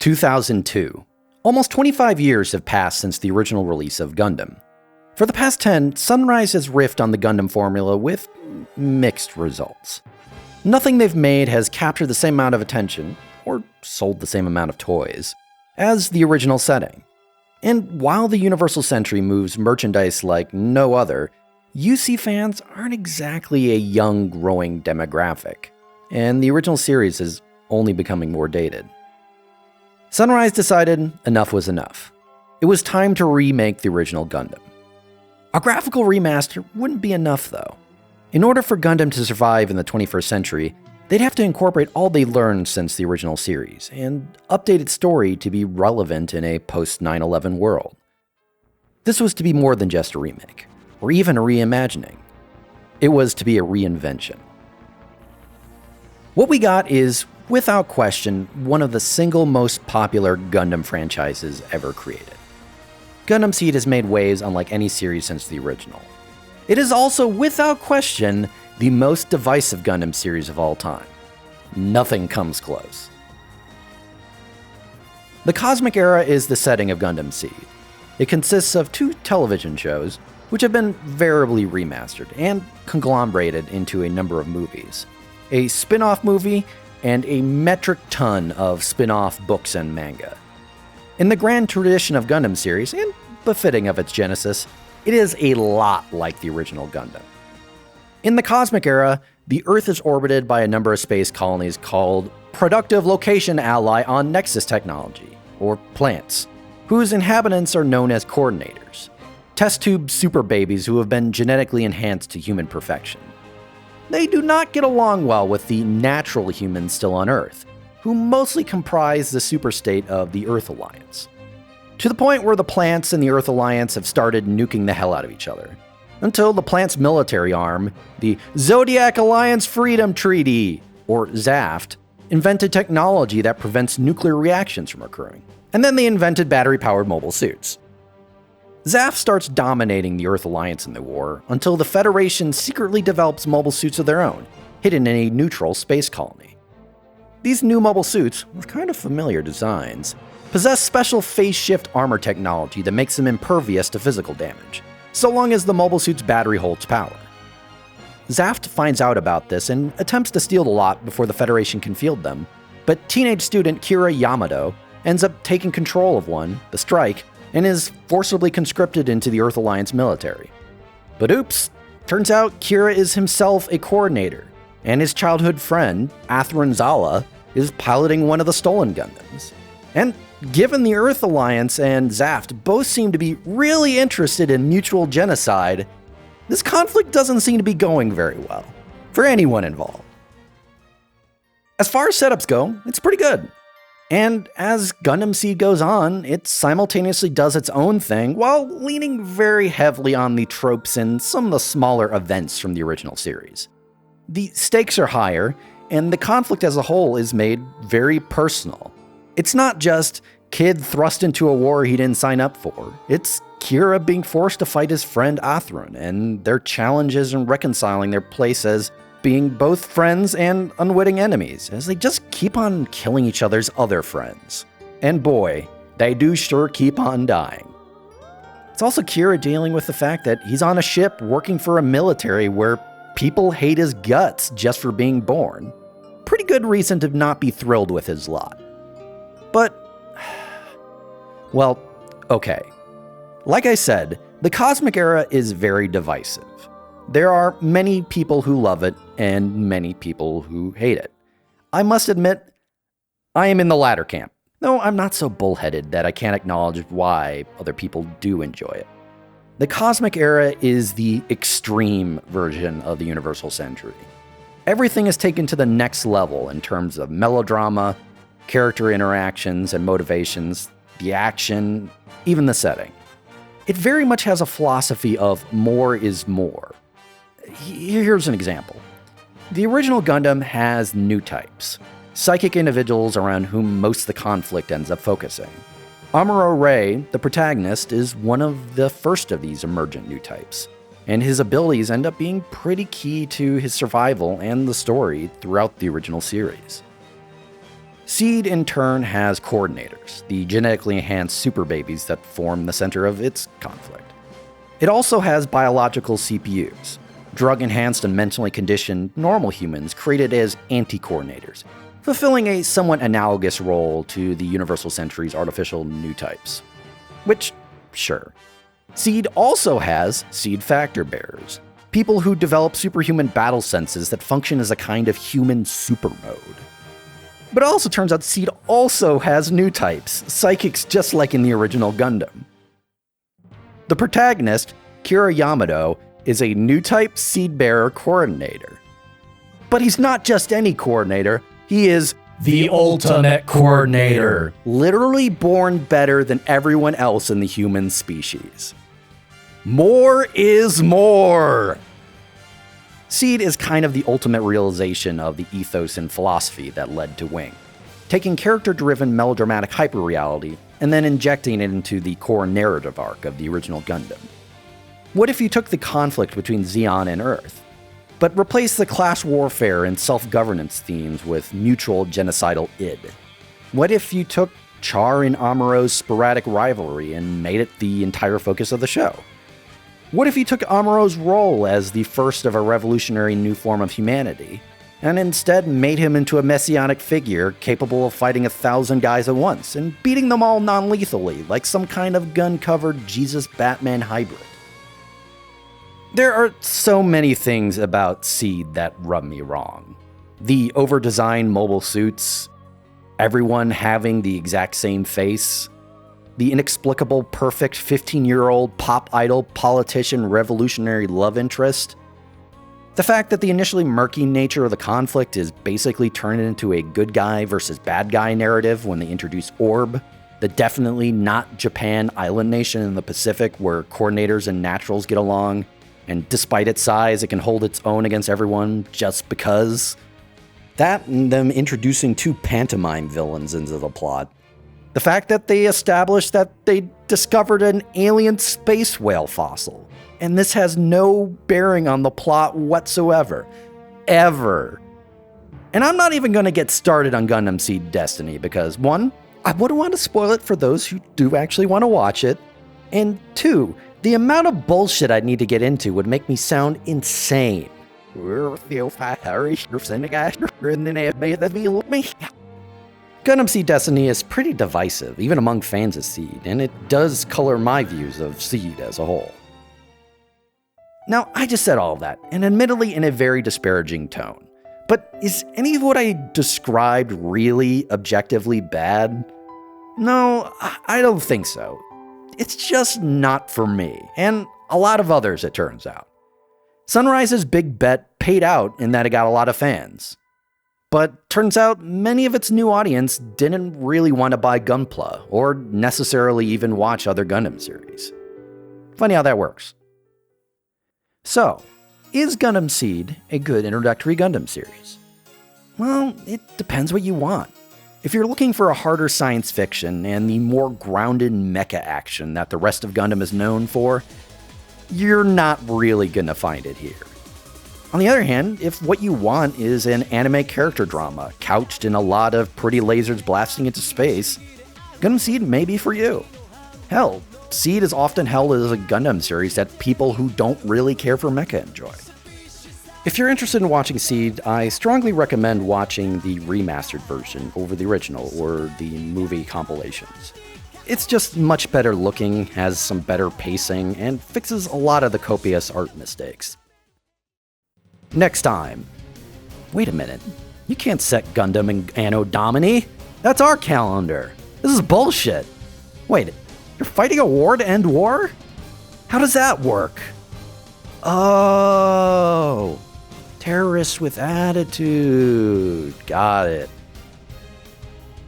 2002. Almost 25 years have passed since the original release of Gundam. For the past 10, Sunrise has riffed on the Gundam formula with mixed results. Nothing they've made has captured the same amount of attention, or sold the same amount of toys, as the original setting. And while the Universal Century moves merchandise like no other, UC fans aren't exactly a young, growing demographic, and the original series is only becoming more dated. Sunrise decided enough was enough. It was time to remake the original Gundam. A graphical remaster wouldn't be enough, though. In order for Gundam to survive in the 21st century, they'd have to incorporate all they learned since the original series, and update its story to be relevant in a post-9/11 world. This was to be more than just a remake, or even a reimagining. It was to be a reinvention. What we got is, without question, one of the single most popular Gundam franchises ever created. Gundam SEED has made waves unlike any series since the original. It is also, without question, the most divisive Gundam series of all time. Nothing comes close. The Cosmic Era is the setting of Gundam SEED. It consists of 2 television shows, which have been variably remastered and conglomerated into a number of movies. A spin-off movie, and a metric ton of spin-off books and manga. In the grand tradition of Gundam series, and befitting of its genesis, it is a lot like the original Gundam. In the Cosmic Era, the Earth is orbited by a number of space colonies called Productive Location Ally on NEXUS technology, or plants, whose inhabitants are known as coordinators, test tube super babies who have been genetically enhanced to human perfection. They do not get along well with the natural humans still on Earth, who mostly comprise the superstate of the Earth Alliance. To the point where the plants in the Earth Alliance have started nuking the hell out of each other. Until the plant's military arm, the ZODIAC Alliance Freedom Treaty, or ZAFT, invented technology that prevents nuclear reactions from occurring. And then they invented battery-powered mobile suits. ZAFT starts dominating the Earth Alliance in the war until the Federation secretly develops mobile suits of their own, hidden in a neutral space colony. These new mobile suits, with kind of familiar designs, possess special phase shift armor technology that makes them impervious to physical damage, so long as the mobile suit's battery holds power. ZAFT finds out about this and attempts to steal the lot before the Federation can field them, but teenage student Kira Yamato ends up taking control of one, the Strike, and is forcibly conscripted into the Earth Alliance military. But oops, turns out Kira is himself a coordinator, and his childhood friend, Atheron Zala, is piloting one of the stolen Gundams. And given the Earth Alliance and ZAFT both seem to be really interested in mutual genocide, this conflict doesn't seem to be going very well, for anyone involved. As far as setups go, it's pretty good. And as Gundam SEED goes on, it simultaneously does its own thing while leaning very heavily on the tropes and some of the smaller events from the original series. The stakes are higher, and the conflict as a whole is made very personal. It's not just kid thrust into a war he didn't sign up for. It's Kira being forced to fight his friend Atheron, and their challenges in reconciling their place as being both friends and unwitting enemies, as they just keep on killing each other's other friends. And boy, they do sure keep on dying. It's also Kira dealing with the fact that he's on a ship working for a military where people hate his guts just for being born. Pretty good reason to not be thrilled with his lot. But, well, okay. Like I said, the Cosmic Era is very divisive. There are many people who love it and many people who hate it. I must admit, I am in the latter camp, though I'm not so bullheaded that I can't acknowledge why other people do enjoy it. The Cosmic Era is the extreme version of the Universal Century. Everything is taken to the next level in terms of melodrama, character interactions and motivations, the action, even the setting. It very much has a philosophy of more is more. Here's an example. The original Gundam has new types, psychic individuals around whom most of the conflict ends up focusing. Amuro Ray, the protagonist, is one of the first of these emergent new types, and his abilities end up being pretty key to his survival and the story throughout the original series. SEED in turn has coordinators, the genetically enhanced super babies that form the center of its conflict. It also has biological CPUs, drug-enhanced and mentally conditioned normal humans created as anti-coordinators, fulfilling a somewhat analogous role to the Universal Century's artificial new types. Which, sure. SEED also has SEED factor bearers, people who develop superhuman battle senses that function as a kind of human supermode. But it also turns out SEED also has new types, psychics just like in the original Gundam. The protagonist, Kira Yamato, is a new type SEED bearer coordinator. But he's not just any coordinator, he is the ultimate coordinator, literally born better than everyone else in the human species. More is more! SEED is kind of the ultimate realization of the ethos and philosophy that led to Wing, taking character-driven melodramatic hyperreality and then injecting it into the core narrative arc of the original Gundam. What if you took the conflict between Zeon and Earth, but replaced the class warfare and self-governance themes with mutual genocidal id? What if you took Char and Amuro's sporadic rivalry and made it the entire focus of the show? What if you took Amuro's role as the first of a revolutionary new form of humanity, and instead made him into a messianic figure capable of fighting 1,000 guys at once and beating them all non-lethally like some kind of gun-covered Jesus-Batman hybrid? There are so many things about SEED that rub me wrong. The over-designed mobile suits, everyone having the exact same face, the inexplicable perfect 15-year-old pop idol politician revolutionary love interest, the fact that the initially murky nature of the conflict is basically turned into a good guy versus bad guy narrative when they introduce Orb, the definitely not Japan island nation in the Pacific where coordinators and naturals get along, and despite its size, it can hold its own against everyone just because. That and them introducing two pantomime villains into the plot. The fact that they established that they discovered an alien space whale fossil, and this has no bearing on the plot whatsoever. Ever. And I'm not even going to get started on Gundam SEED Destiny because, one, I wouldn't want to spoil it for those who do actually want to watch it, and two, the amount of bullshit I'd need to get into would make me sound insane. Gundam SEED Destiny is pretty divisive, even among fans of SEED, and it does color my views of SEED as a whole. Now, I just said all of that, and admittedly in a very disparaging tone. But is any of what I described really objectively bad? No, I don't think so. It's just not for me, and a lot of others, it turns out. Sunrise's big bet paid out in that it got a lot of fans. But turns out many of its new audience didn't really want to buy Gunpla, or necessarily even watch other Gundam series. Funny how that works. So, is Gundam SEED a good introductory Gundam series? Well, it depends what you want. If you're looking for a harder science fiction and the more grounded mecha action that the rest of Gundam is known for, you're not really gonna find it here. On the other hand, if what you want is an anime character drama couched in a lot of pretty lasers blasting into space, Gundam SEED may be for you. Hell, SEED is often held as a Gundam series that people who don't really care for mecha enjoy. If you're interested in watching SEED, I strongly recommend watching the remastered version over the original or the movie compilations. It's just much better looking, has some better pacing, and fixes a lot of the copious art mistakes. Next time. Wait a minute. You can't set Gundam in Anno Domini. That's our calendar. This is bullshit. Wait, you're fighting a war to end war? How does that work? Oh, terrorists with attitude. Got it.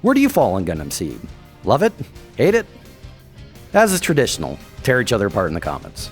Where do you fall on Gundam SEED? Love it? Hate it? As is traditional, tear each other apart in the comments.